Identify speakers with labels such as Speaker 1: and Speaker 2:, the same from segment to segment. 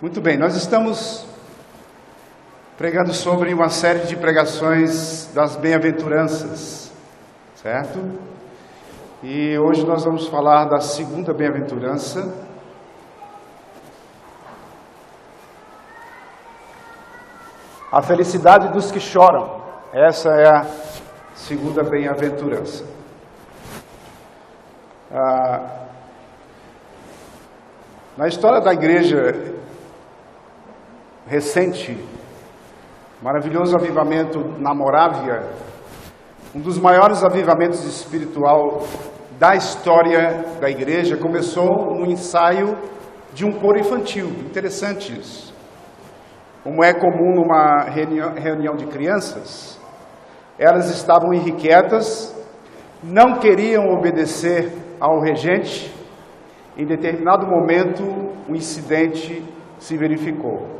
Speaker 1: Muito bem, nós estamos pregando sobre uma série de pregações das bem-aventuranças, certo? E hoje nós vamos falar da segunda bem-aventurança. A felicidade dos que choram. Essa é a segunda bem-aventurança. Na história da igreja recente, maravilhoso avivamento na Morávia, um dos maiores avivamentos espiritual da história da igreja, começou no ensaio de um coro infantil. Interessante isso. Como é comum numa reunião de crianças, elas estavam irrequietas, não queriam obedecer ao regente. Em determinado momento, um incidente se verificou.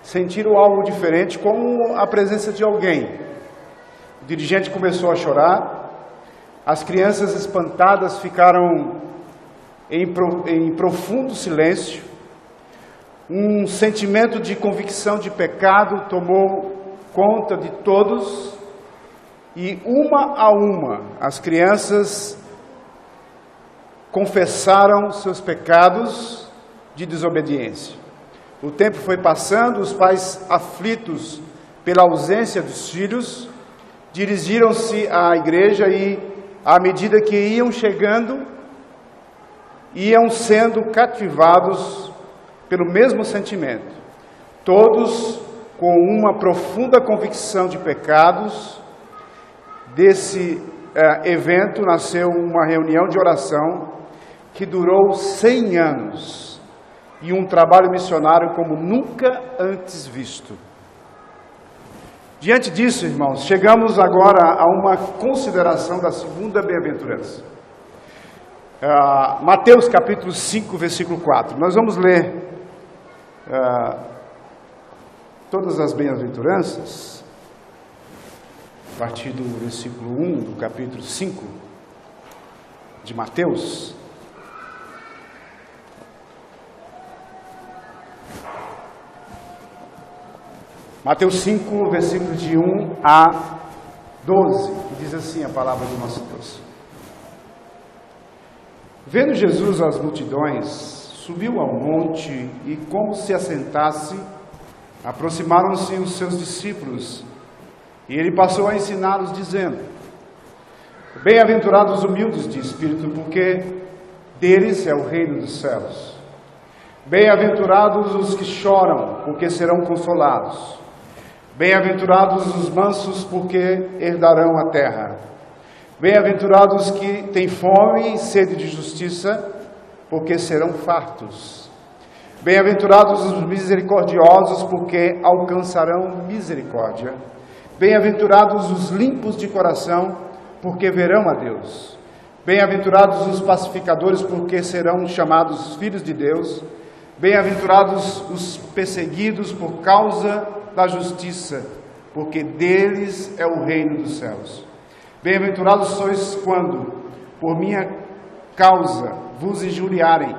Speaker 1: Sentiram algo diferente, como a presença de alguém. O dirigente começou a chorar, as crianças espantadas ficaram em profundo silêncio, um sentimento de convicção de pecado tomou conta de todos, e uma a uma as crianças confessaram seus pecados de desobediência. O tempo foi passando, os pais, aflitos pela ausência dos filhos, dirigiram-se à igreja e, à medida que iam chegando, iam sendo cativados pelo mesmo sentimento. Todos com uma profunda convicção de pecados. Desse evento nasceu uma reunião de oração que durou 100 anos. E um trabalho missionário como nunca antes visto. Diante disso, irmãos, chegamos agora a uma consideração da segunda bem-aventurança. Mateus capítulo 5, versículo 4. Nós vamos ler todas as bem-aventuranças, a partir do versículo 1 do capítulo 5 de Mateus. Mateus 5, versículos de 1 a 12, que diz assim a palavra do nosso Deus. Vendo Jesus as multidões, subiu ao monte e, como se assentasse, aproximaram-se os seus discípulos, e ele passou a ensiná-los, dizendo: Bem-aventurados os humildes de espírito, porque deles é o reino dos céus. Bem-aventurados os que choram, porque serão consolados. Bem-aventurados os mansos, porque herdarão a terra. Bem-aventurados que têm fome e sede de justiça, porque serão fartos. Bem-aventurados os misericordiosos, porque alcançarão misericórdia. Bem-aventurados os limpos de coração, porque verão a Deus. Bem-aventurados os pacificadores, porque serão chamados filhos de Deus. Bem-aventurados os perseguidos por causa da justiça, porque deles é o reino dos céus. Bem-aventurados sois quando, por minha causa, vos injuriarem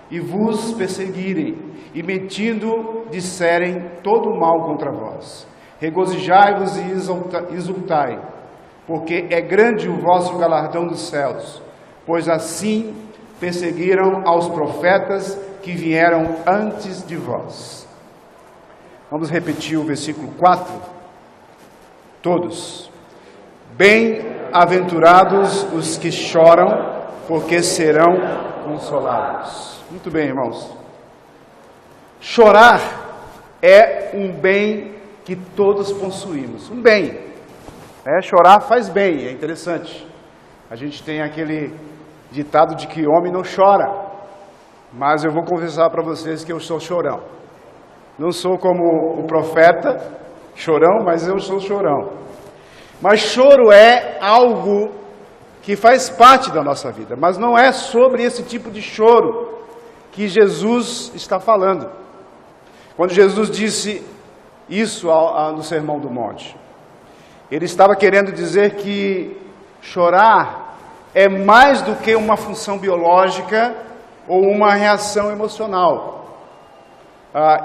Speaker 1: e vos perseguirem, e mentindo disserem todo o mal contra vós. Regozijai-vos e exultai, porque é grande o vosso galardão dos céus, pois assim perseguiram aos profetas que vieram antes de vós. Vamos repetir o versículo 4, todos. Bem-aventurados os que choram, porque serão consolados. Muito bem, irmãos. Chorar é um bem que todos possuímos. Um bem. Chorar faz bem, é interessante. A gente tem aquele ditado de que homem não chora. Mas eu vou confessar para vocês que eu sou chorão. Não sou como o profeta, chorão, mas eu sou chorão. Mas choro é algo que faz parte da nossa vida. Mas não é sobre esse tipo de choro que Jesus está falando. Quando Jesus disse isso no Sermão do Monte, ele estava querendo dizer que chorar é mais do que uma função biológica ou uma reação emocional.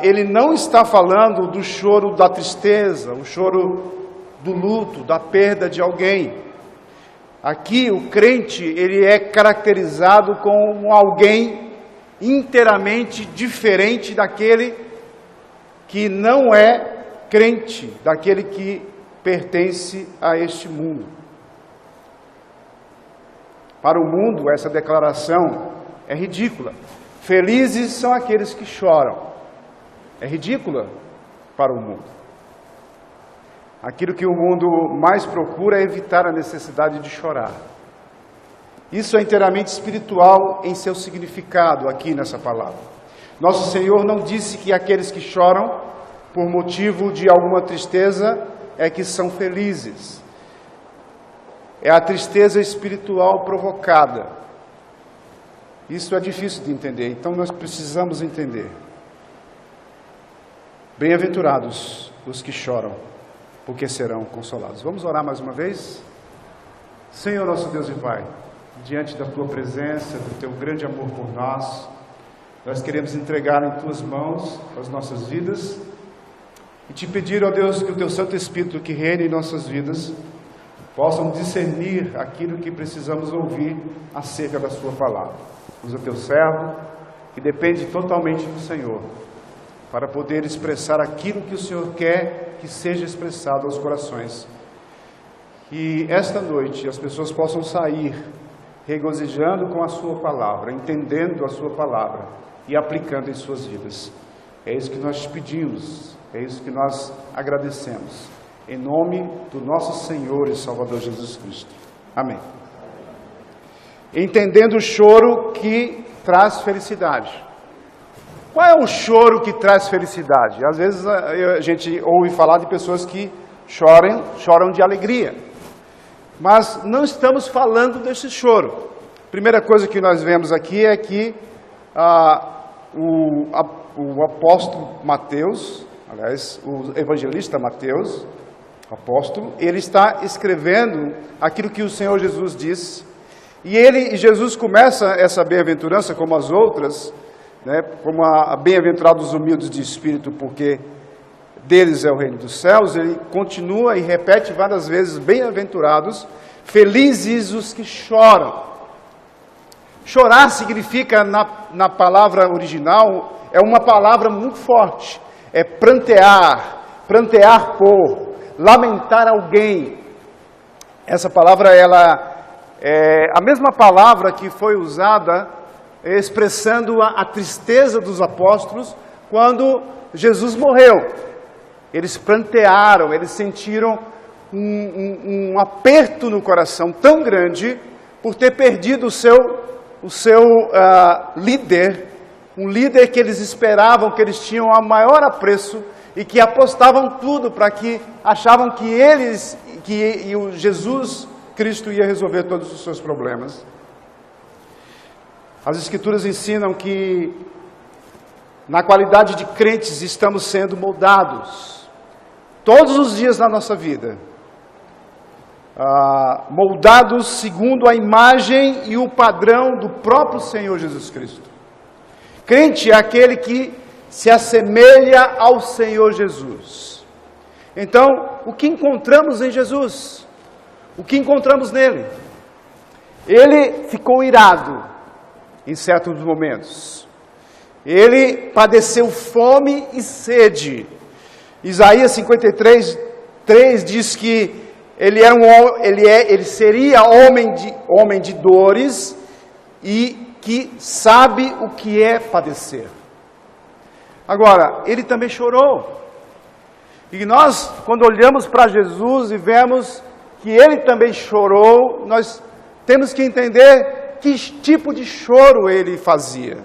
Speaker 1: ele não está falando do choro da tristeza, o choro do luto, da perda de alguém. Aqui o crente, ele é caracterizado como alguém inteiramente diferente daquele que não é crente, daquele que pertence a este mundo. Para o mundo, essa declaração é ridícula. Felizes são aqueles que choram. É ridícula para o mundo. Aquilo que o mundo mais procura é evitar a necessidade de chorar. Isso é inteiramente espiritual em seu significado aqui nessa palavra. Nosso Senhor não disse que aqueles que choram por motivo de alguma tristeza é que são felizes. É a tristeza espiritual provocada. Isso é difícil de entender, então nós precisamos entender. Bem-aventurados os que choram, porque serão consolados. Vamos orar mais uma vez? Senhor nosso Deus e Pai, diante da Tua presença, do Teu grande amor por nós, nós queremos entregar em Tuas mãos as nossas vidas e Te pedir, ó Deus, que o Teu Santo Espírito que reina em nossas vidas possam discernir aquilo que precisamos ouvir acerca da Sua palavra. Usa Teu servo, que depende totalmente do Senhor, para poder expressar aquilo que o Senhor quer que seja expressado aos corações. Que esta noite as pessoas possam sair regozijando com a Sua palavra, entendendo a Sua palavra e aplicando em suas vidas. É isso que nós te pedimos, é isso que nós agradecemos. Em nome do nosso Senhor e Salvador Jesus Cristo. Amém. Entendendo o choro que traz felicidade. Qual é o choro que traz felicidade? Às vezes a gente ouve falar de pessoas que choram de alegria. Mas não estamos falando desse choro. A primeira coisa que nós vemos aqui é que o apóstolo Mateus, aliás, o evangelista Mateus, apóstolo, ele está escrevendo aquilo que o Senhor Jesus disse. E Jesus começa essa bem-aventurança, como as outras, né, como a bem-aventurados humildes de espírito, porque deles é o reino dos céus. Ele continua e repete várias vezes: bem-aventurados, felizes os que choram. Chorar significa, na palavra original, é uma palavra muito forte. É prantear por, lamentar alguém. Essa palavra, ela é a mesma palavra que foi usada expressando a tristeza dos apóstolos quando Jesus morreu. Eles prantearam, eles sentiram um aperto no coração tão grande por ter perdido o seu líder, um líder que eles esperavam, que eles tinham o maior apreço e que apostavam tudo para que achavam que o Jesus Cristo ia resolver todos os seus problemas. As Escrituras ensinam que na qualidade de crentes estamos sendo moldados todos os dias da nossa vida, moldados segundo a imagem e o padrão do próprio Senhor Jesus Cristo. Crente é aquele que se assemelha ao Senhor Jesus. Então, o que encontramos em Jesus? O que encontramos nele? Ele ficou irado em certos momentos. Ele padeceu fome e sede. Isaías 53:3 diz que ele seria homem de dores e que sabe o que é padecer. Agora, ele também chorou. E nós, quando olhamos para Jesus e vemos que ele também chorou, nós temos que entender que tipo de choro ele fazia,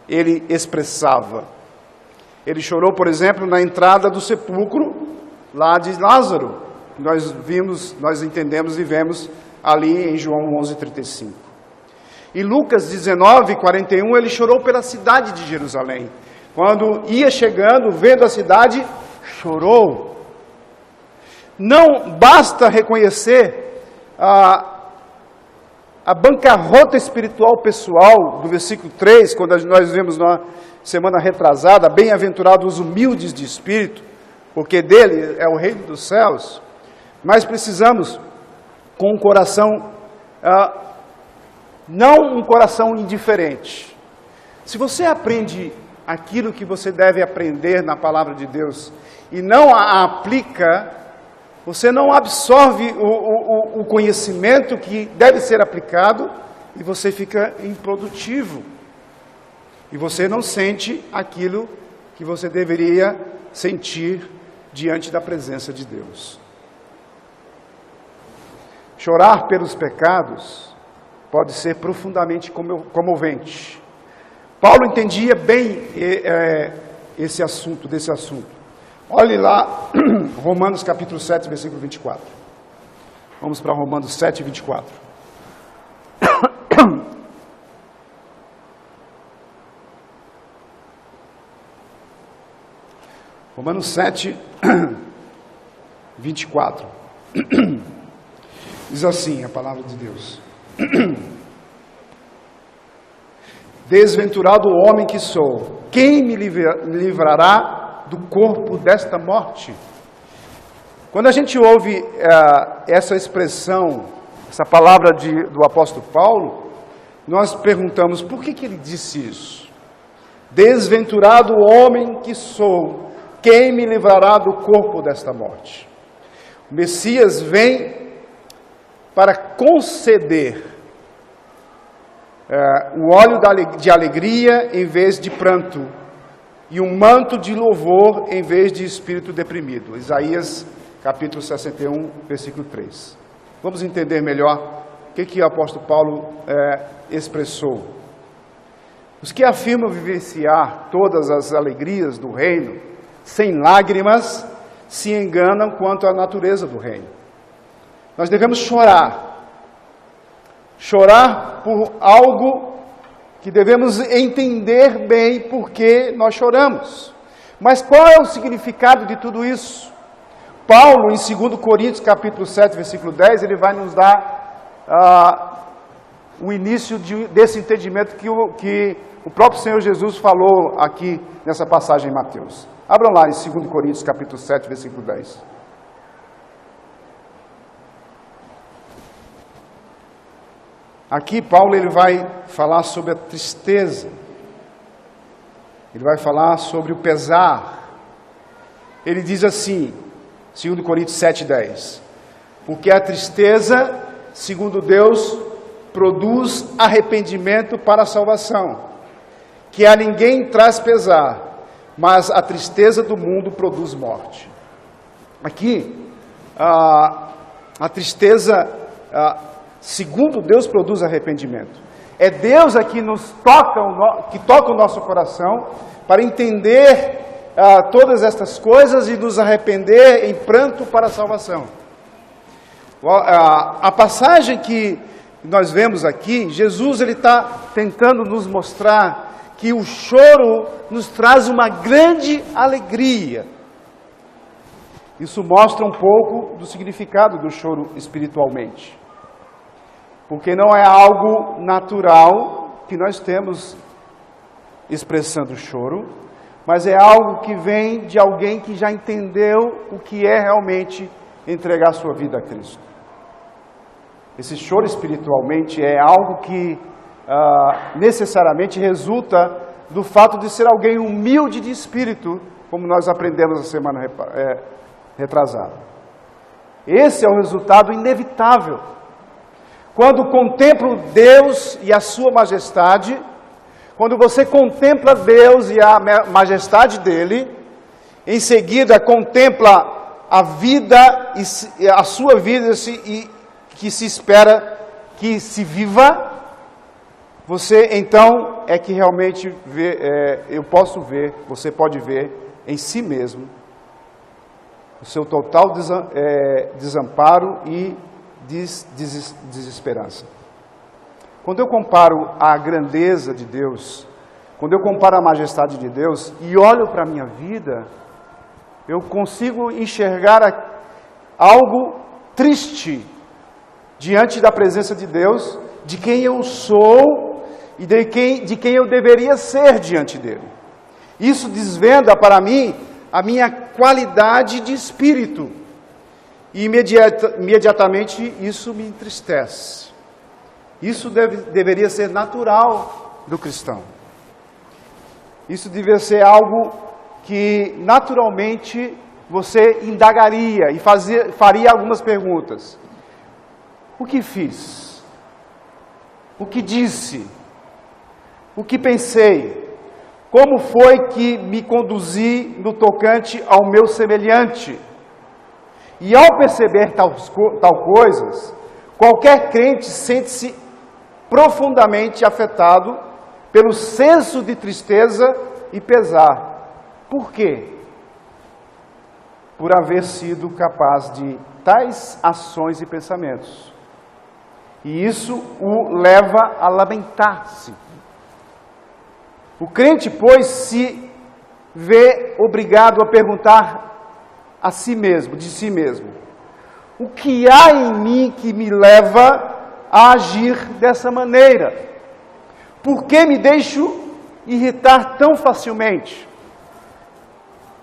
Speaker 1: ele expressava. Ele chorou, por exemplo, na entrada do sepulcro, lá de Lázaro. Nós entendemos e vemos ali em João 11:35. Em Lucas 19:41, ele chorou pela cidade de Jerusalém. Quando ia chegando, vendo a cidade, chorou. Não basta reconhecer a a bancarrota espiritual pessoal, do versículo 3, quando nós vemos na semana retrasada, bem-aventurados os humildes de espírito, porque dele é o reino dos céus, mas precisamos, com um coração, não um coração indiferente. Se você aprende aquilo que você deve aprender na palavra de Deus e não a aplica, você não absorve o conhecimento que deve ser aplicado e você fica improdutivo. E você não sente aquilo que você deveria sentir diante da presença de Deus. Chorar pelos pecados pode ser profundamente comovente. Paulo entendia bem desse assunto. Olhe lá, Romanos capítulo 7, versículo 24. Vamos para Romanos 7, 24. Romanos 7, 24. Diz assim a palavra de Deus. Desventurado homem que sou, quem me livrará do corpo desta morte? Quando a gente ouve essa expressão, essa palavra do apóstolo Paulo, nós perguntamos, por que ele disse isso? Desventurado homem que sou, quem me livrará do corpo desta morte? O Messias vem para conceder o óleo de alegria em vez de pranto, e um manto de louvor em vez de espírito deprimido. Isaías capítulo 61, versículo 3. Vamos entender melhor o que o apóstolo Paulo expressou. Os que afirmam vivenciar todas as alegrias do reino sem lágrimas se enganam quanto à natureza do reino. Nós devemos chorar por algo que devemos entender bem porque nós choramos. Mas qual é o significado de tudo isso? Paulo, em 2 Coríntios, capítulo 7, versículo 10, ele vai nos dar o início desse entendimento que o próprio Senhor Jesus falou aqui nessa passagem em Mateus. Abram lá em 2 Coríntios, capítulo 7, versículo 10. Aqui Paulo ele vai falar sobre a tristeza, ele vai falar sobre o pesar. Ele diz assim, 2 Coríntios 7,10: porque a tristeza, segundo Deus, produz arrependimento para a salvação, que a ninguém traz pesar, mas a tristeza do mundo produz morte. Aqui, a tristeza, segundo Deus, produz arrependimento. É Deus aqui que toca o nosso coração para entender todas estas coisas e nos arrepender em pranto para a salvação. A passagem que nós vemos aqui, Jesus ele está tentando nos mostrar que o choro nos traz uma grande alegria. Isso mostra um pouco do significado do choro espiritualmente. Porque não é algo natural que nós temos expressando choro, mas é algo que vem de alguém que já entendeu o que é realmente entregar sua vida a Cristo. Esse choro espiritualmente é algo que necessariamente resulta do fato de ser alguém humilde de espírito, como nós aprendemos na semana retrasada. Esse é o resultado inevitável. Quando contemplo Deus e a sua majestade, quando você contempla Deus e a majestade dele, em seguida contempla a vida e a sua vida que se espera que se viva, você então é que realmente você pode ver em si mesmo o seu total desamparo e desesperança. Quando eu comparo a grandeza de Deus, quando eu comparo a majestade de Deus e olho para a minha vida, eu consigo enxergar algo triste diante da presença de Deus, de quem eu sou e de quem eu deveria ser diante dele. Isso desvenda para mim a minha qualidade de espírito. E imediatamente isso me entristece. Isso deveria ser natural do cristão. Isso deveria ser algo que naturalmente você indagaria e faria algumas perguntas. O que fiz? O que disse? O que pensei? Como foi que me conduzi no tocante ao meu semelhante? E ao perceber tal coisas, qualquer crente sente-se profundamente afetado pelo senso de tristeza e pesar. Por quê? Por haver sido capaz de tais ações e pensamentos. E isso o leva a lamentar-se. O crente, pois, se vê obrigado a perguntar a si mesmo, de si mesmo: o que há em mim que me leva a agir dessa maneira? Por que me deixo irritar tão facilmente?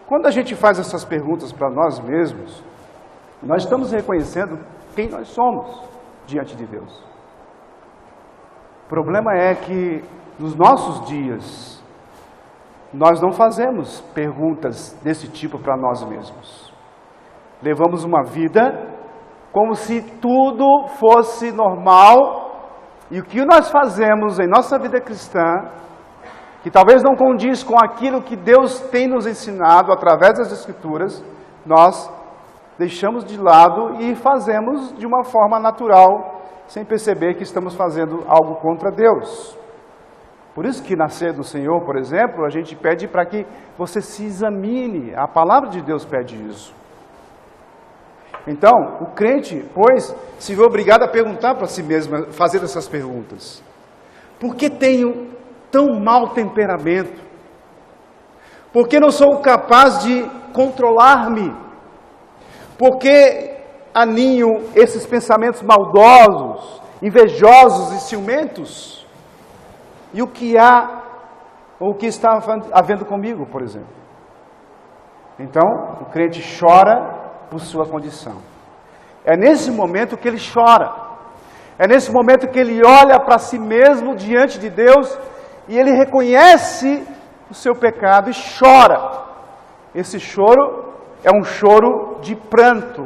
Speaker 1: Quando a gente faz essas perguntas para nós mesmos, nós estamos reconhecendo quem nós somos diante de Deus. O problema é que nos nossos dias, nós não fazemos perguntas desse tipo para nós mesmos. Levamos uma vida como se tudo fosse normal e o que nós fazemos em nossa vida cristã, que talvez não condiz com aquilo que Deus tem nos ensinado através das Escrituras, nós deixamos de lado e fazemos de uma forma natural, sem perceber que estamos fazendo algo contra Deus. Por isso que na ceia do Senhor, por exemplo, a gente pede para que você se examine. A palavra de Deus pede isso. Então, o crente, pois, se vê obrigado a perguntar para si mesmo, fazer essas perguntas. Por que tenho tão mau temperamento? Por que não sou capaz de controlar-me? Por que aninho esses pensamentos maldosos, invejosos e ciumentos? E o que há, ou o que está havendo comigo, por exemplo? Então, o crente chora por sua condição. É nesse momento que ele chora. É nesse momento que ele olha para si mesmo diante de Deus e ele reconhece o seu pecado e chora. Esse choro é um choro de pranto,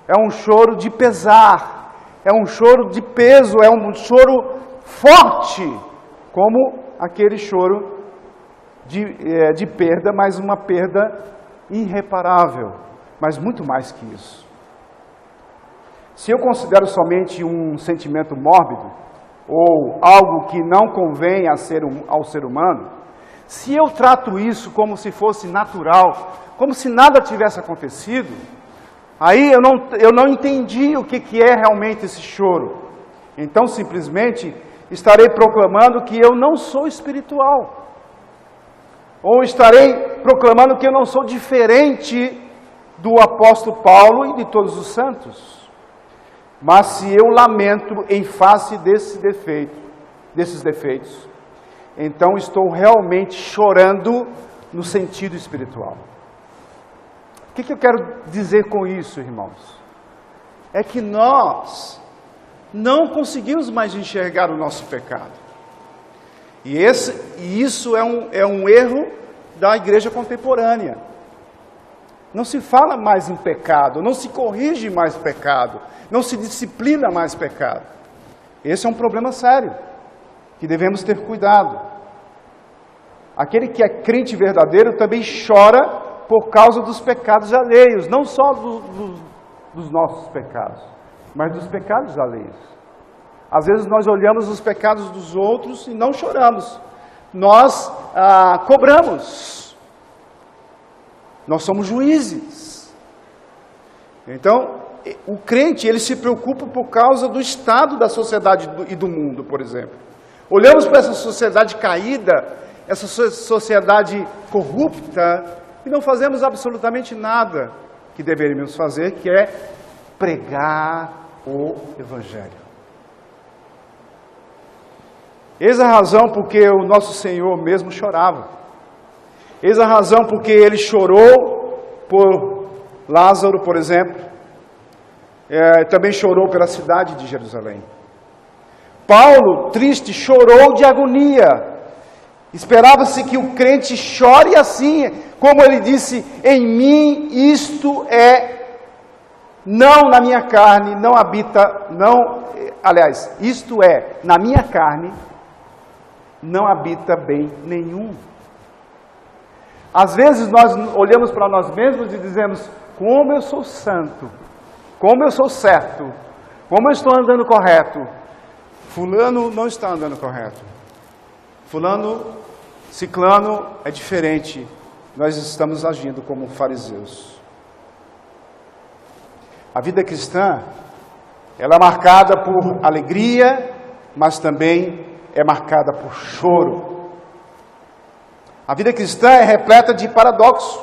Speaker 1: é um choro de pesar, é um choro de peso, é um choro forte, como aquele choro de perda, mas uma perda irreparável, mas muito mais que isso. Se eu considero somente um sentimento mórbido, ou algo que não convém ao ser humano, se eu trato isso como se fosse natural, como se nada tivesse acontecido, aí eu não entendi o que é realmente esse choro. Então, simplesmente, estarei proclamando que eu não sou espiritual. Ou estarei proclamando que eu não sou diferente do apóstolo Paulo e de todos os santos. Mas se eu lamento em face desses defeitos, então estou realmente chorando no sentido espiritual. O que eu quero dizer com isso, irmãos? É que nós não conseguimos mais enxergar o nosso pecado. E isso é um erro da igreja contemporânea. Não se fala mais em pecado, não se corrige mais pecado, não se disciplina mais pecado. Esse é um problema sério, que devemos ter cuidado. Aquele que é crente verdadeiro também chora por causa dos pecados alheios, não só dos nossos pecados, mas dos pecados alheios. Às vezes nós olhamos os pecados dos outros e não choramos, nós cobramos. Nós somos juízes. Então, o crente, ele se preocupa por causa do estado da sociedade e do mundo, por exemplo. Olhamos para essa sociedade caída, essa sociedade corrupta, e não fazemos absolutamente nada que deveríamos fazer, que é pregar o Evangelho. Eis a razão porque o nosso Senhor mesmo chorava. Eis a razão porque Ele chorou por Lázaro, por exemplo. Também chorou pela cidade de Jerusalém. Paulo, triste, chorou de agonia. Esperava-se que o crente chore assim, como ele disse, em mim isto não na minha carne, não habita, isto na minha carne, não habita bem nenhum. Às vezes nós olhamos para nós mesmos e dizemos, como eu sou santo, como eu sou certo, como eu estou andando correto. Fulano não está andando correto. Fulano, ciclano é diferente. Nós estamos agindo como fariseus. A vida cristã, ela é marcada por alegria, mas também é marcada por choro. A vida cristã é repleta de paradoxo,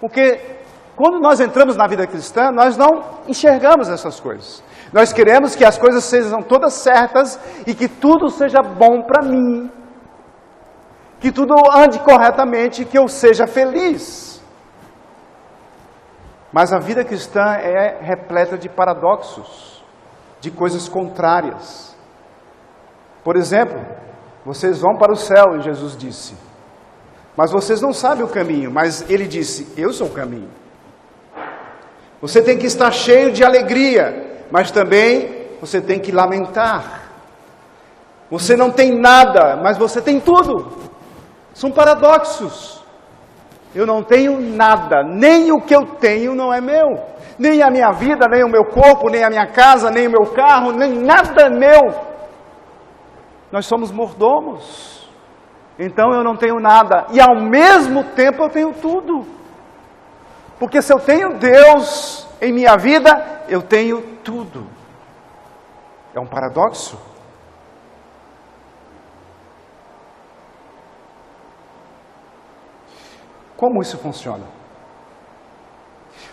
Speaker 1: porque quando nós entramos na vida cristã, nós não enxergamos essas coisas. Nós queremos que as coisas sejam todas certas e que tudo seja bom para mim, que tudo ande corretamente, que eu seja feliz. Mas a vida cristã é repleta de paradoxos, de coisas contrárias. Por exemplo, vocês vão para o céu, e Jesus disse, mas vocês não sabem o caminho, mas Ele disse, eu sou o caminho. Você tem que estar cheio de alegria, mas também você tem que lamentar. Você não tem nada, mas você tem tudo. São paradoxos. Eu não tenho nada, nem o que eu tenho não é meu. Nem a minha vida, nem o meu corpo, nem a minha casa, nem o meu carro, nem nada é meu. Nós somos mordomos. Então eu não tenho nada. E ao mesmo tempo eu tenho tudo. Porque se eu tenho Deus em minha vida, eu tenho tudo. É um paradoxo. Como isso funciona?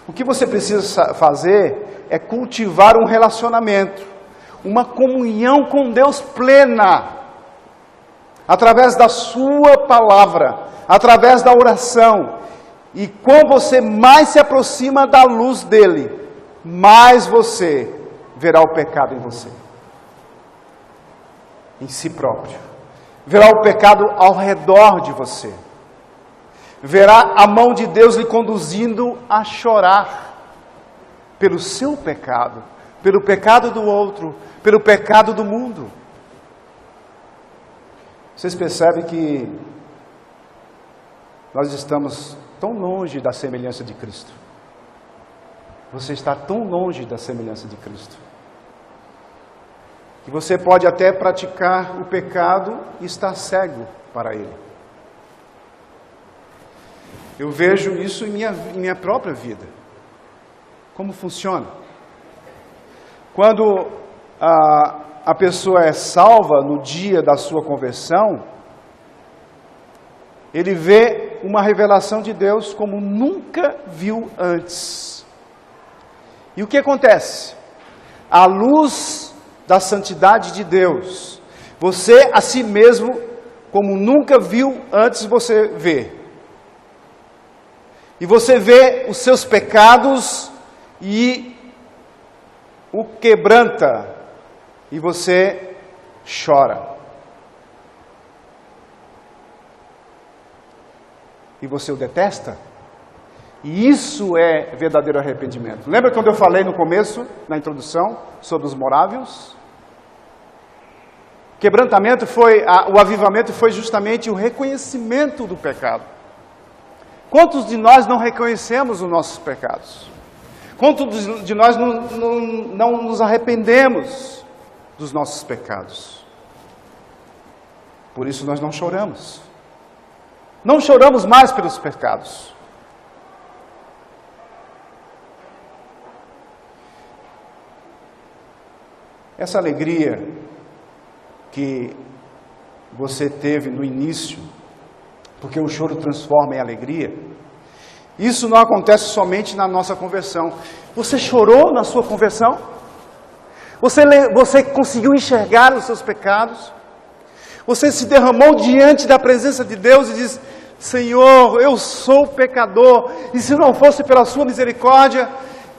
Speaker 1: O que você precisa fazer é cultivar um relacionamento, uma comunhão com Deus plena, através da sua palavra, através da oração. E quando você mais se aproxima da luz dele, mais você verá o pecado em você, em si próprio. Verá o pecado ao redor de você. Verá a mão de Deus lhe conduzindo a chorar pelo seu pecado, pelo pecado do outro, pelo pecado do mundo. Vocês percebem que nós estamos tão longe da semelhança de Cristo. Você está tão longe da semelhança de Cristo, que você pode até praticar o pecado e estar cego para ele. Eu vejo isso em minha própria vida. Como funciona? Quando a pessoa é salva no dia da sua conversão, ele vê uma revelação de Deus como nunca viu antes. E o que acontece? À luz da santidade de Deus, você a si mesmo, como nunca viu antes, você vê. E você vê os seus pecados e o quebranta. E você chora. E você o detesta. E isso é verdadeiro arrependimento. Lembra quando eu falei no começo, na introdução, sobre os morávios? Quebrantamento o avivamento foi justamente o reconhecimento do pecado. Quantos de nós não reconhecemos os nossos pecados? Quantos de nós não nos arrependemos dos nossos pecados? Por isso nós não choramos. Não choramos mais pelos pecados. Essa alegria que você teve no início, porque o choro transforma em alegria, isso não acontece somente na nossa conversão. Você chorou na sua conversão? Você conseguiu enxergar os seus pecados? Você se derramou diante da presença de Deus e diz: Senhor, eu sou pecador, e se não fosse pela sua misericórdia,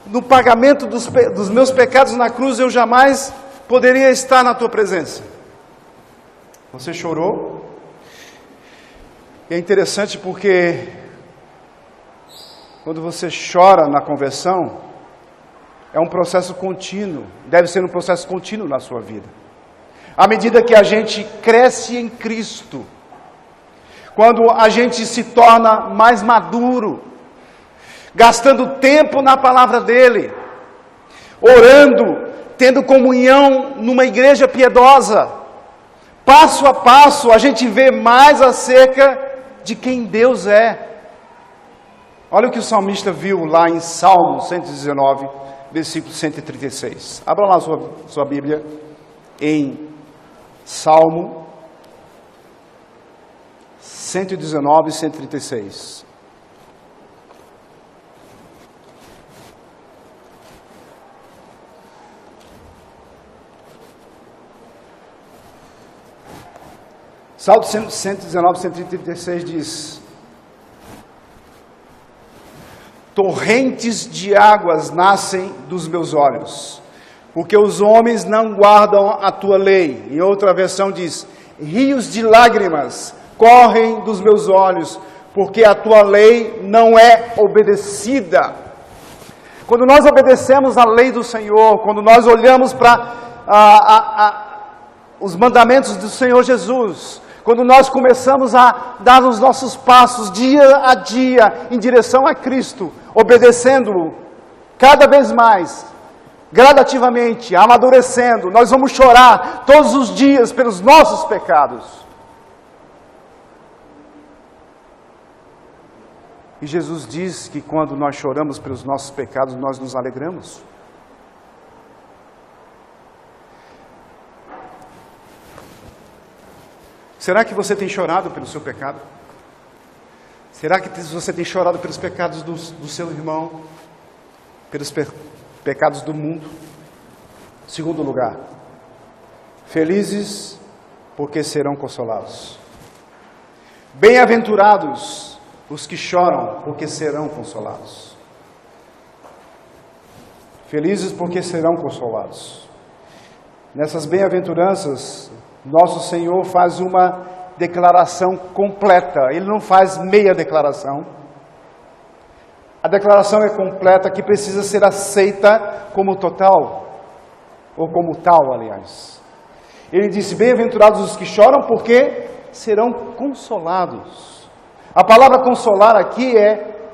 Speaker 1: no pagamento dos meus pecados na cruz, eu jamais poderia estar na tua presença. Você chorou? E é interessante porque quando você chora na conversão, é um processo contínuo, deve ser um processo contínuo na sua vida. À medida que a gente cresce em Cristo, quando a gente se torna mais maduro, gastando tempo na palavra dEle, orando, tendo comunhão numa igreja piedosa, passo a passo a gente vê mais acerca de quem Deus é. Olha o que o salmista viu lá em Salmo 119, versículo 136. Abra lá sua Bíblia em Salmo 119, 136. Salmo 119, 136 diz: torrentes de águas nascem dos meus olhos, porque os homens não guardam a tua lei. Em outra versão diz: rios de lágrimas correm dos meus olhos, porque a tua lei não é obedecida. Quando nós obedecemos a lei do Senhor, quando nós olhamos para os mandamentos do Senhor Jesus, quando nós começamos a dar os nossos passos dia a dia em direção a Cristo, obedecendo-o cada vez mais, gradativamente, amadurecendo, nós vamos chorar todos os dias pelos nossos pecados. E Jesus diz que quando nós choramos pelos nossos pecados, nós nos alegramos. Será que você tem chorado pelo seu pecado? Será que você tem chorado pelos pecados do seu irmão? Pelos pecados do mundo? Segundo lugar, felizes porque serão consolados. Bem-aventurados os que choram porque serão consolados. Felizes porque serão consolados. Nessas bem-aventuranças, nosso Senhor faz uma declaração completa. Ele não faz meia declaração. A declaração é completa, que precisa ser aceita como total, ou como tal, aliás. Ele disse: bem-aventurados os que choram, porque serão consolados. A palavra consolar aqui é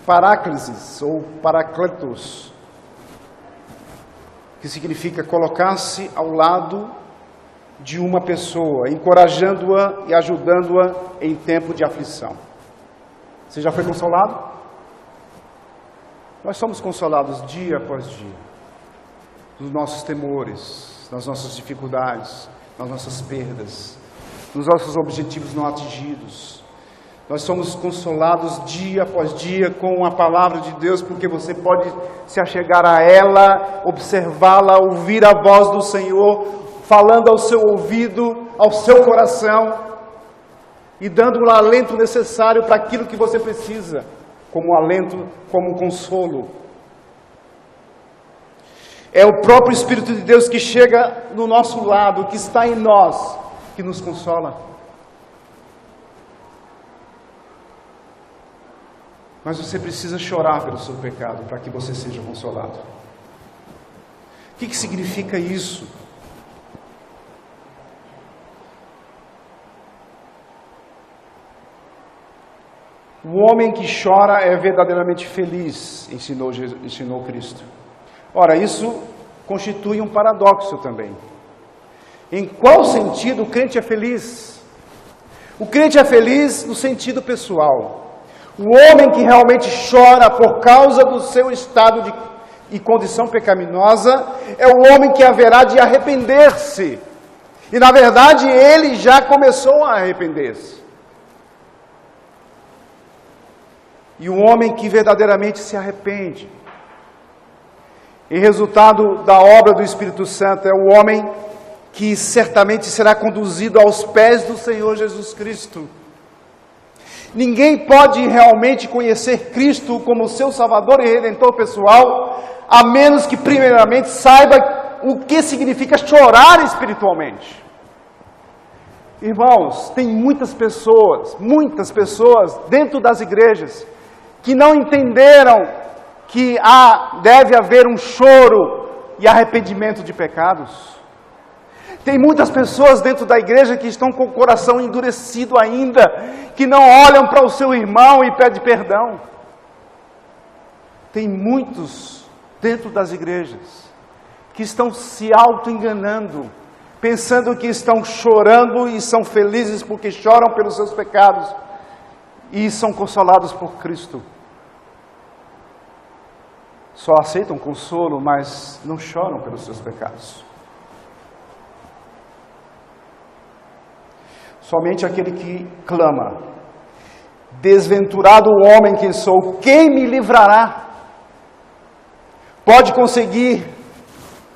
Speaker 1: paráclisis, ou paracletos, que significa colocar-se ao lado de uma pessoa, encorajando-a e ajudando-a em tempo de aflição. Você já foi consolado? Nós somos consolados dia após dia, dos nossos temores, das nossas dificuldades, das nossas perdas, dos nossos objetivos não atingidos. Nós somos consolados dia após dia com a palavra de Deus, porque você pode se achegar a ela, observá-la, ouvir a voz do Senhor, falando ao seu ouvido, ao seu coração, e dando o alento necessário para aquilo que você precisa, como alento, como consolo. É o próprio Espírito de Deus que chega no nosso lado, que está em nós, que nos consola. Mas você precisa chorar pelo seu pecado para que você seja consolado. O que significa isso? O homem que chora é verdadeiramente feliz, ensinou Cristo. Ora, isso constitui um paradoxo também. Em qual sentido o crente é feliz? O crente é feliz no sentido pessoal. O homem que realmente chora por causa do seu estado e condição pecaminosa é o homem que haverá de arrepender-se. E na verdade ele já começou a arrepender-se. E o homem que verdadeiramente se arrepende, em resultado da obra do Espírito Santo, é o homem que certamente será conduzido aos pés do Senhor Jesus Cristo. Ninguém pode realmente conhecer Cristo como seu Salvador e Redentor pessoal, a menos que primeiramente saiba o que significa chorar espiritualmente. Irmãos, tem muitas pessoas dentro das igrejas que não entenderam que deve haver um choro e arrependimento de pecados. Tem muitas pessoas dentro da igreja que estão com o coração endurecido ainda, que não olham para o seu irmão e pedem perdão. Tem muitos dentro das igrejas que estão se auto-enganando, pensando que estão chorando e são felizes porque choram pelos seus pecados e são consolados por Cristo. Só aceitam consolo, mas não choram pelos seus pecados. Somente aquele que clama: desventurado o homem que sou, quem me livrará? Pode conseguir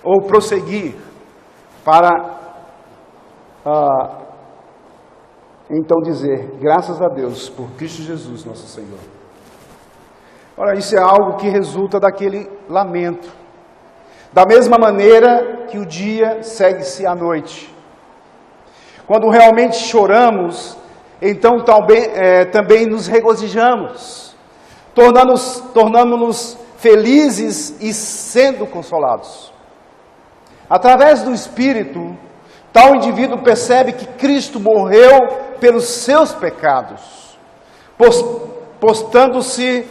Speaker 1: ou prosseguir para então dizer: graças a Deus por Cristo Jesus nosso Senhor. Ora, isso é algo que resulta daquele lamento. Da mesma maneira que o dia segue-se à noite. Quando realmente choramos, então também nos regozijamos, tornamos-nos felizes e sendo consolados. Através do Espírito, tal indivíduo percebe que Cristo morreu pelos seus pecados, postando-se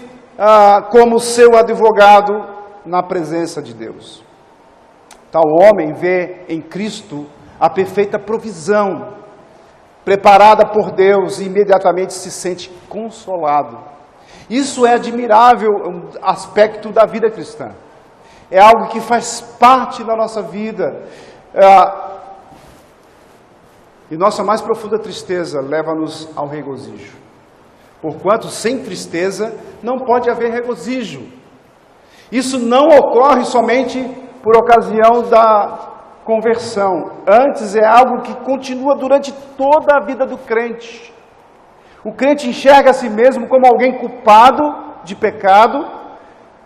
Speaker 1: como seu advogado na presença de Deus. Tal homem vê em Cristo a perfeita provisão preparada por Deus e imediatamente se sente consolado. Isso é admirável, um aspecto da vida cristã. É algo que faz parte da nossa vida. E nossa mais profunda tristeza leva-nos ao regozijo. Porquanto sem tristeza não pode haver regozijo. Isso não ocorre somente por ocasião da conversão. Antes é algo que continua durante toda a vida do crente. O crente enxerga a si mesmo como alguém culpado de pecado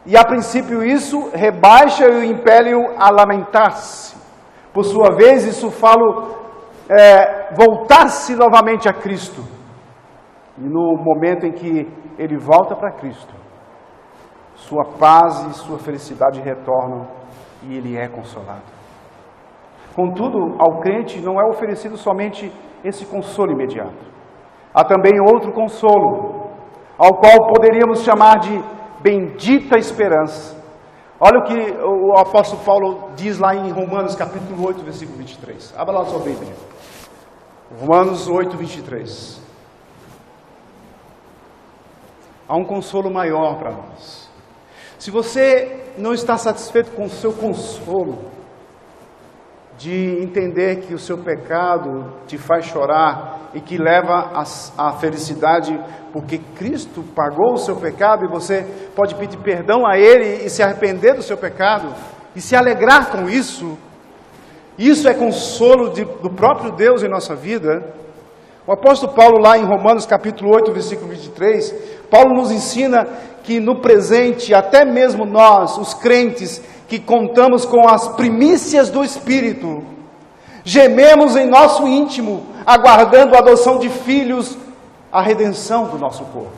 Speaker 1: e a princípio isso rebaixa e o impele-o a lamentar-se. Por sua vez, isso voltar-se novamente a Cristo. E no momento em que ele volta para Cristo, sua paz e sua felicidade retornam e ele é consolado. Contudo, ao crente não é oferecido somente esse consolo imediato. Há também outro consolo, ao qual poderíamos chamar de bendita esperança. Olha o que o apóstolo Paulo diz lá em Romanos capítulo 8, versículo 23. Abra lá a sua Bíblia. Romanos 8, 23. Há um consolo maior para nós. Se você não está satisfeito com o seu consolo, de entender que o seu pecado te faz chorar e que leva à felicidade, porque Cristo pagou o seu pecado e você pode pedir perdão a Ele e se arrepender do seu pecado e se alegrar com isso. Isso é consolo do próprio Deus em nossa vida. O apóstolo Paulo lá em Romanos capítulo 8, versículo 23, Paulo nos ensina que no presente, até mesmo nós, os crentes, que contamos com as primícias do Espírito, gememos em nosso íntimo, aguardando a adoção de filhos, a redenção do nosso corpo.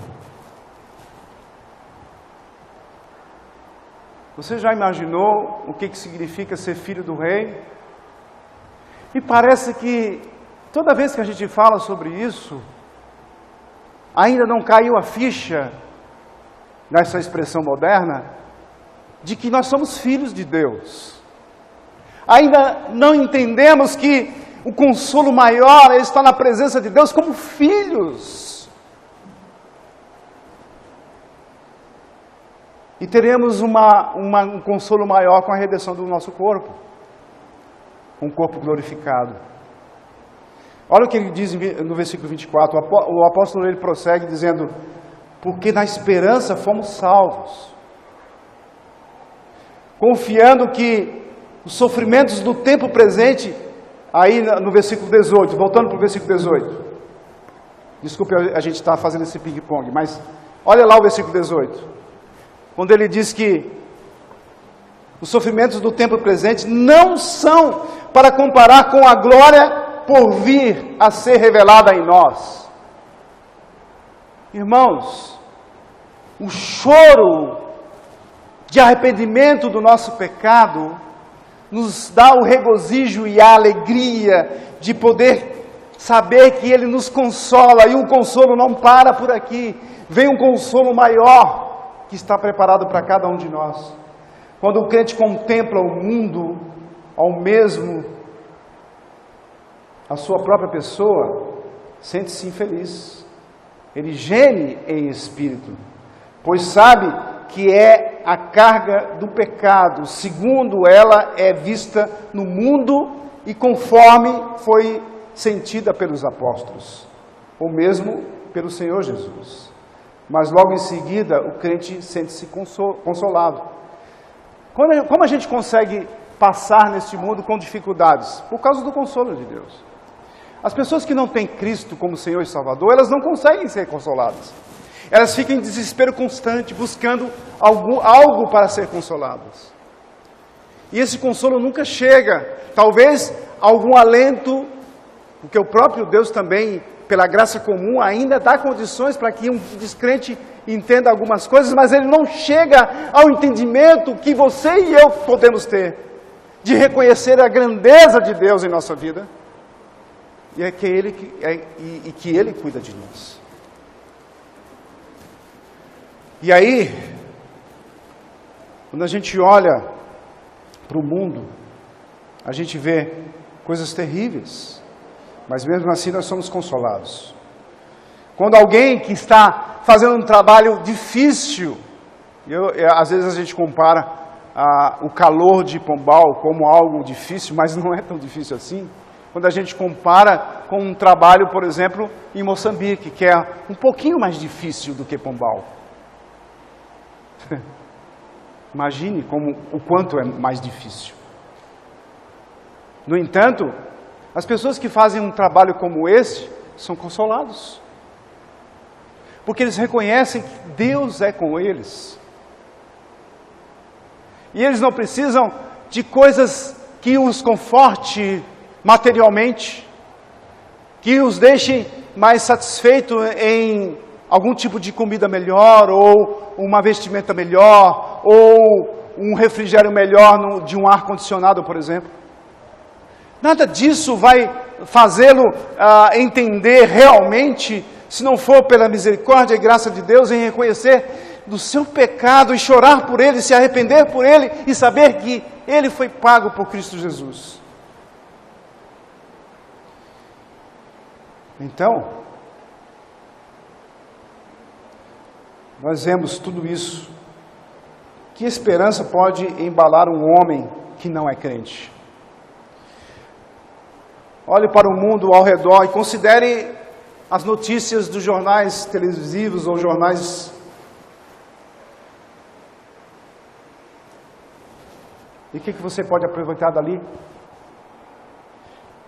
Speaker 1: Você já imaginou o que significa ser filho do rei? E parece que toda vez que a gente fala sobre isso, ainda não caiu a ficha, nessa expressão moderna, de que nós somos filhos de Deus. Ainda não entendemos que o consolo maior está na presença de Deus como filhos. E teremos um consolo maior com a redenção do nosso corpo. Um corpo glorificado. Olha o que ele diz no versículo 24. O apóstolo ele prossegue dizendo: porque na esperança fomos salvos. confiando que os sofrimentos do tempo presente, aí no versículo 18, voltando para o versículo 18, desculpe a gente estar fazendo esse ping-pong, mas olha lá o versículo 18, quando ele diz que os sofrimentos do tempo presente não são para comparar com a glória por vir a ser revelada em nós. Irmãos, o choro de arrependimento do nosso pecado nos dá o regozijo e a alegria de poder saber que Ele nos consola, e o consolo não para por aqui, vem um consolo maior que está preparado para cada um de nós. Quando o crente contempla o mundo, ao mesmo a sua própria pessoa, sente-se infeliz. Ele geme em espírito, pois sabe que é a carga do pecado, segundo ela é vista no mundo e conforme foi sentida pelos apóstolos, ou mesmo pelo Senhor Jesus. Mas logo em seguida o crente sente-se consolado. Como a gente consegue passar neste mundo com dificuldades? Por causa do consolo de Deus. As pessoas que não têm Cristo como Senhor e Salvador, elas não conseguem ser consoladas. Elas ficam em desespero constante, buscando algo para ser consoladas. E esse consolo nunca chega. Talvez algum alento, porque o próprio Deus também, pela graça comum, ainda dá condições para que um descrente entenda algumas coisas, mas ele não chega ao entendimento que você e eu podemos ter, de reconhecer a grandeza de Deus em nossa vida, e que Ele cuida de nós. E aí, quando a gente olha para o mundo, a gente vê coisas terríveis, mas mesmo assim nós somos consolados. Quando alguém que está fazendo um trabalho difícil, às vezes a gente compara o calor de Pombal como algo difícil, mas não é tão difícil assim. Quando a gente compara com um trabalho, por exemplo, em Moçambique, que é um pouquinho mais difícil do que Pombal. Imagine o quanto é mais difícil. No entanto, as pessoas que fazem um trabalho como esse são consolados, porque eles reconhecem que Deus é com eles. E eles não precisam de coisas que os conforte materialmente, que os deixem mais satisfeitos em algum tipo de comida melhor, ou uma vestimenta melhor, ou um refrigério melhor de um ar-condicionado, por exemplo. Nada disso vai fazê-lo entender realmente, se não for pela misericórdia e graça de Deus, em reconhecer do seu pecado e chorar por ele, se arrepender por ele e saber que ele foi pago por Cristo Jesus. Então, nós vemos tudo isso. Que esperança pode embalar um homem que não é crente? Olhe para o mundo ao redor e considere as notícias dos jornais televisivos ou jornais. E o que você pode aproveitar dali?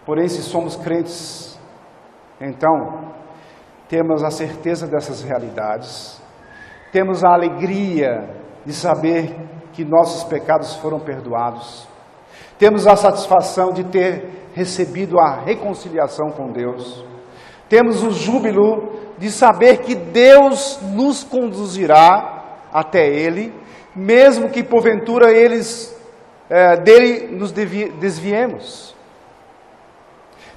Speaker 1: Porém, se somos crentes, então temos a certeza dessas realidades, temos a alegria de saber que nossos pecados foram perdoados, temos a satisfação de ter recebido a reconciliação com Deus, temos o júbilo de saber que Deus nos conduzirá até Ele, mesmo que porventura dele nos desviemos.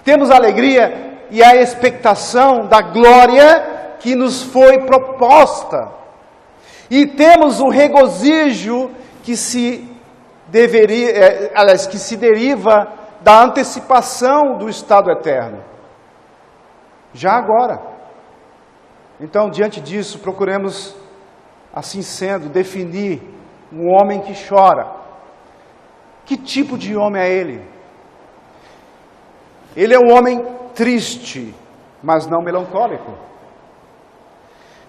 Speaker 1: Temos a alegria e a expectação da glória que nos foi proposta. E temos o regozijo que se deriva da antecipação do estado eterno. Já agora. Então, diante disso, procuremos, assim sendo, definir um homem que chora. Que tipo de homem é ele? Ele é um homem triste, mas não melancólico.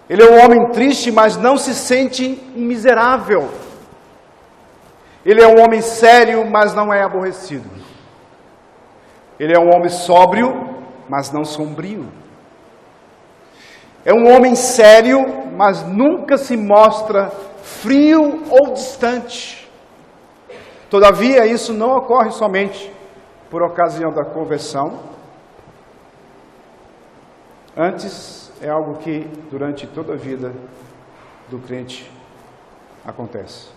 Speaker 1: Ele é um homem triste, mas não se sente miserável. Ele é um homem sério, mas não é aborrecido. Ele é um homem sóbrio, mas não sombrio. É um homem sério, mas nunca se mostra frio ou distante. Todavia, isso não ocorre somente por ocasião da conversão. Antes, é algo que durante toda a vida do crente acontece.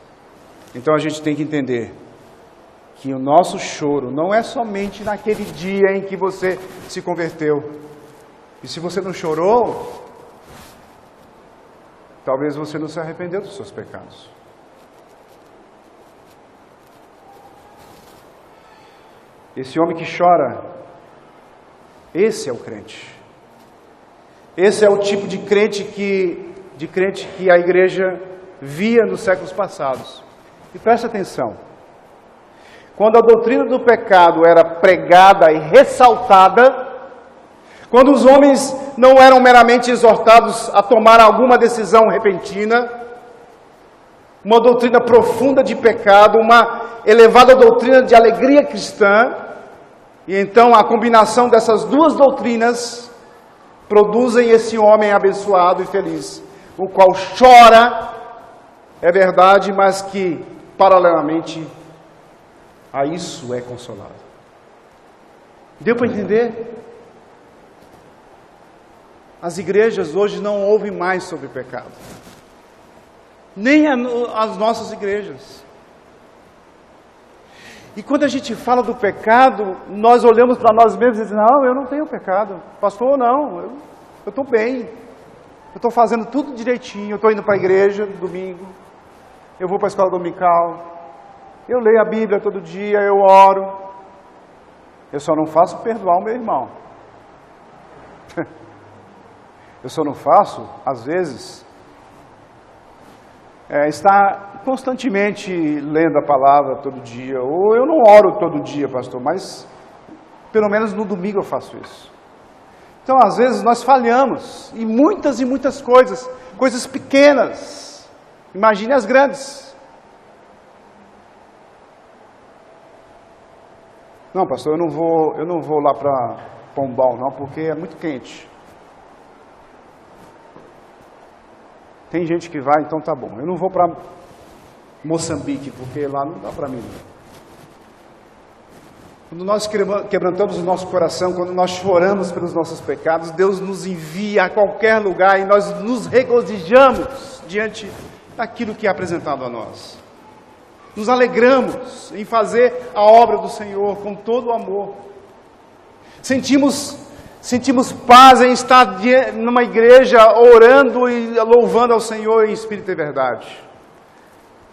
Speaker 1: Então a gente tem que entender que o nosso choro não é somente naquele dia em que você se converteu. E se você não chorou, talvez você não se arrependeu dos seus pecados. Esse homem que chora, esse é o crente. Esse é o tipo de crente que a igreja via nos séculos passados. E preste atenção. Quando a doutrina do pecado era pregada e ressaltada, quando os homens não eram meramente exortados a tomar alguma decisão repentina, uma doutrina profunda de pecado, uma elevada doutrina de alegria cristã, e então a combinação dessas duas doutrinas produzem esse homem abençoado e feliz, o qual chora, é verdade, mas que paralelamente a isso é consolado. Deu para entender? As igrejas hoje não ouvem mais sobre pecado. Nem as nossas igrejas. E quando a gente fala do pecado, nós olhamos para nós mesmos e dizemos, não, eu não tenho pecado. Pastor, não, eu estou bem. Eu estou fazendo tudo direitinho. Eu estou indo para a igreja no domingo. Eu vou para a escola dominical. Eu leio a Bíblia todo dia, eu oro. Eu só não faço perdoar o meu irmão. Eu só não faço, às vezes, estar constantemente lendo a palavra todo dia. Ou eu não oro todo dia, pastor, mas pelo menos no domingo eu faço isso. Então, às vezes, nós falhamos em muitas coisas, coisas pequenas. Imagine as grandes. Não, pastor, eu não vou lá para Pombal, não, porque é muito quente. Tem gente que vai, então tá bom. Eu não vou para Moçambique, porque lá não dá para mim. Quando nós quebrantamos o nosso coração, quando nós choramos pelos nossos pecados, Deus nos envia a qualquer lugar e nós nos regozijamos diante daquilo que é apresentado a nós. Nos alegramos em fazer a obra do Senhor com todo o amor. Sentimos paz em estar numa igreja orando e louvando ao Senhor em espírito e verdade.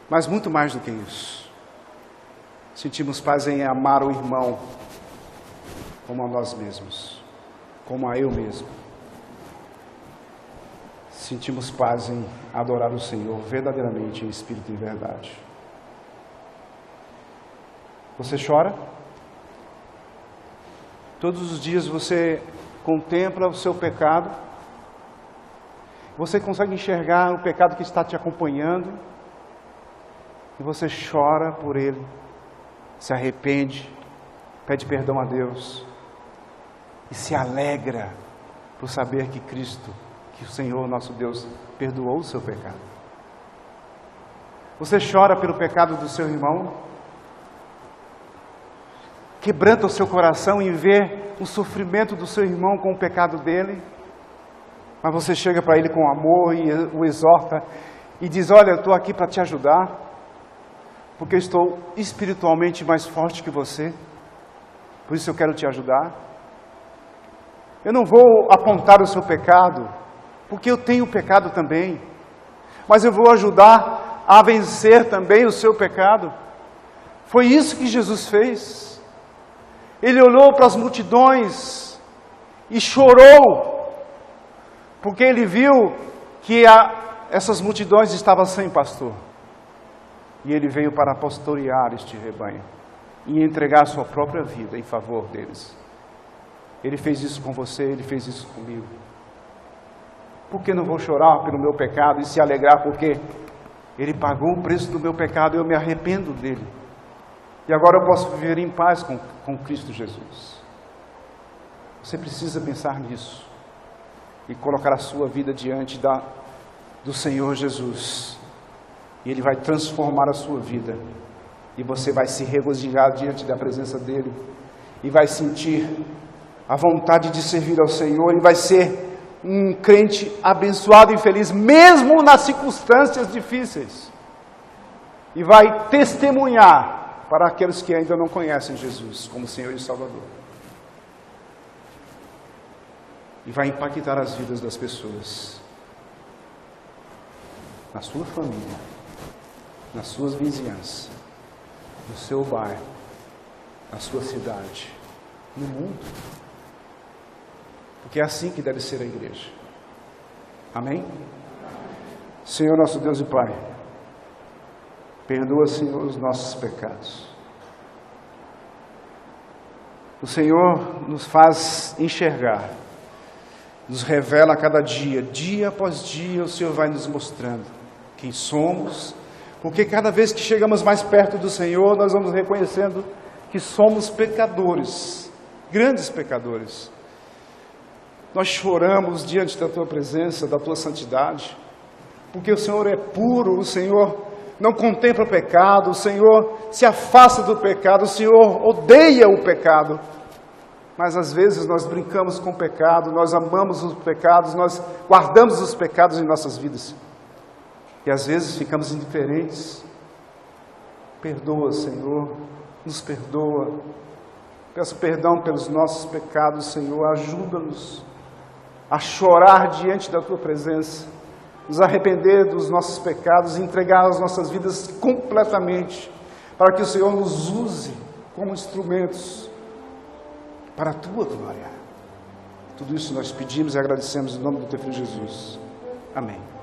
Speaker 1: Mas muito mais do que isso. Sentimos paz em amar o irmão como a nós mesmos, como a eu mesmo. Sentimos paz em adorar o Senhor verdadeiramente em espírito e verdade. Você chora? Todos os dias você contempla o seu pecado? Você consegue enxergar o pecado que está te acompanhando? E você chora por ele, se arrepende, pede perdão a Deus e se alegra por saber que Cristo, que o Senhor nosso Deus, perdoou o seu pecado. Você chora pelo pecado do seu irmão? Quebranta o seu coração em ver o sofrimento do seu irmão com o pecado dele, mas você chega para ele com amor e o exorta e diz, olha, eu estou aqui para te ajudar, porque eu estou espiritualmente mais forte que você, por isso eu quero te ajudar. Eu não vou apontar o seu pecado, porque eu tenho pecado também, mas eu vou ajudar a vencer também o seu pecado. Foi isso que Jesus fez. Ele olhou para as multidões e chorou, porque ele viu que essas multidões estavam sem pastor. E ele veio para pastorear este rebanho e entregar sua própria vida em favor deles. Ele fez isso com você, ele fez isso comigo. Por que não vou chorar pelo meu pecado e se alegrar porque Ele pagou o preço do meu pecado, eu me arrependo dele. E agora eu posso viver em paz com Cristo Jesus. Você precisa pensar nisso e colocar a sua vida diante do Senhor Jesus. E Ele vai transformar a sua vida. E você vai se regozijar diante da presença dEle. E vai sentir a vontade de servir ao Senhor. E vai ser um crente abençoado e feliz, mesmo nas circunstâncias difíceis. E vai testemunhar para aqueles que ainda não conhecem Jesus como Senhor e Salvador. E vai impactar as vidas das pessoas. Na sua família, nas suas vizinhanças, no seu bairro, na sua cidade, no mundo. Porque é assim que deve ser a igreja. Amém? Senhor nosso Deus e Pai, perdoa, Senhor, os nossos pecados. O Senhor nos faz enxergar, nos revela a cada dia, dia após dia, o Senhor vai nos mostrando quem somos, porque cada vez que chegamos mais perto do Senhor, nós vamos reconhecendo que somos pecadores, grandes pecadores. Nós choramos diante da Tua presença, da Tua santidade, porque o Senhor é puro, o Senhor não contempla o pecado, o Senhor se afasta do pecado, o Senhor odeia o pecado. Mas às vezes nós brincamos com o pecado, nós amamos os pecados, nós guardamos os pecados em nossas vidas. E às vezes ficamos indiferentes. Perdoa, Senhor, nos perdoa. Peço perdão pelos nossos pecados, Senhor, ajuda-nos a chorar diante da Tua presença, nos arrepender dos nossos pecados e entregar as nossas vidas completamente, para que o Senhor nos use como instrumentos para a Tua glória. Tudo isso nós pedimos e agradecemos em nome do Teu Filho Jesus. Amém.